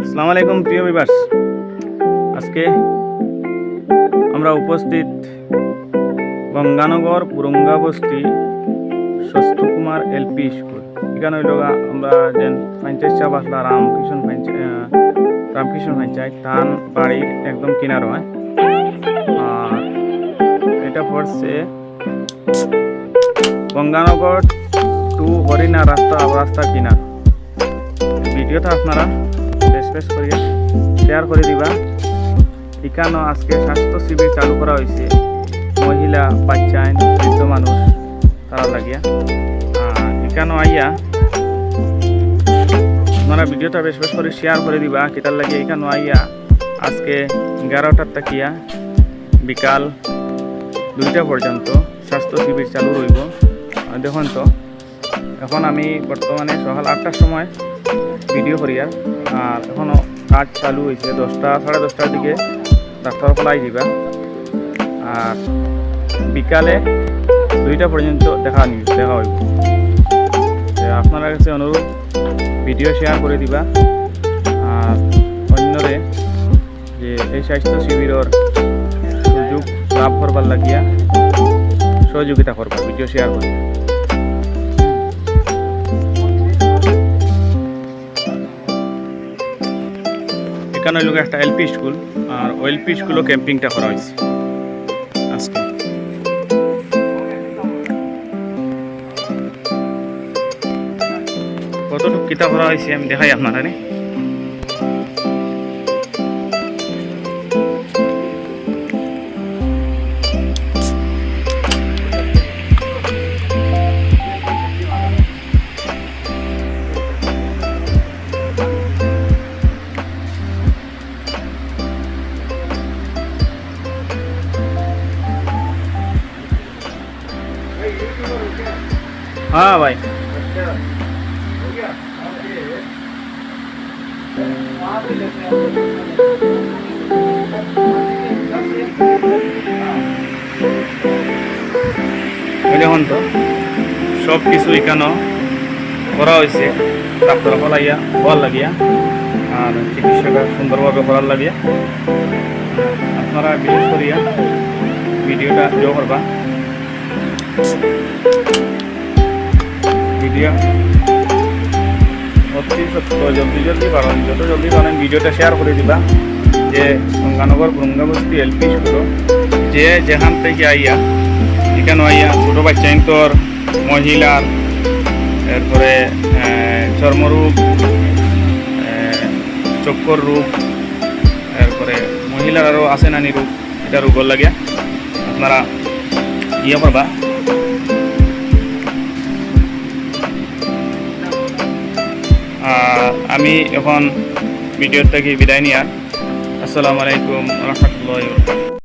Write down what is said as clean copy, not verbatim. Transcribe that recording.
আসসালামু আলাইকুম প্রিয় ভিউয়ার্স, আজকে আমরা উপস্থিত গঙ্গানগর পুরঙ্গা বস্তি স্বস্থ কুমার এলপি স্কুল। এখানে হইল আমরা যেন পঞ্চায়েত চাপ আসলা রামকৃষ্ণ পঞ্চায়েত তান বাড়ির একদম কিনার হয়। আর এটা পড়ছে গঙ্গানগর টু হরিণা রাস্তার কিনার। ভিডিওটা আপনারা বেশ করে শেয়ার করে দিবা। এখানে আজকে স্বাস্থ্য শিবির চালু করা হয়েছে মহিলা, বাচ্চা, বৃদ্ধ মানুষ তারা লাগিয়া। এখানে আইয়া আপনারা ভিডিওটা বেশ করে শেয়ার করে দিবা। কিতার লাগিয়ে এখানে আইয়া আজকে 11টার তাকিয়া বিকাল 2টা পর্যন্ত স্বাস্থ্য শিবির চালু রইব। দেখুন তো এখন আমি বর্তমানে সকাল 8টার সময় ভিডিও করি আর এখনও কাজ চালু হয়েছে। 10টা সাড়ে 10টার দিকে ডাক্তার পলাই দিবা আর বিকালে 2টা পর্যন্ত দেখা হইব। আপনার কাছে অনুরোধ ভিডিও শেয়ার করে দিবা আর অন্যরে যে এই স্বাস্থ্য শিবিরের সুযোগ লাভ করবার লাগিয়া সহযোগিতা করবা, ভিডিও শেয়ার করবা। এখানে হইল একটা এলপি স্কুল আর এলপি স্কুলও ক্যাম্পিংটা করা হয়েছে আজকে। কতটুকু কিতা করা হয়েছে আমি দেখাই আপনারা। हाँ भाई, দেখুন তো সব কিছু এখানে করা হয়েছে ডাক্তার ফলাইয়া হওয়ার লাগিয়া আর চিকিৎসক সুন্দরভাবে করার লাগিয়া। আপনারা বিশেষ করিয়া ভিডিওটা জো করবা। ভিডিও অতি সত্য জলদি পারেন, যত জলদি পারেন ভিডিওটা শেয়ার করে দিবা। যে গঙ্গানগর পুরঙ্গা বস্তি এলপি স্কুল যে যেখান থেকে আইয়া এখানে আইয়া ছোটো বাচ্চাইন্তর, মহিলার, এরপরে চর্মরোগ, চক্কর রোগ, এরপরে মহিলার আরও আছে নানি রোগ, এটা রোগর লাগিয়া আপনারা ইয়ে করবা। আমি এখন ভিডিওর থেকে বিদায় নিয়ে আসসালামু আলাইকুম রহমতুল্লাহি ওয়া বারাকাতুহু।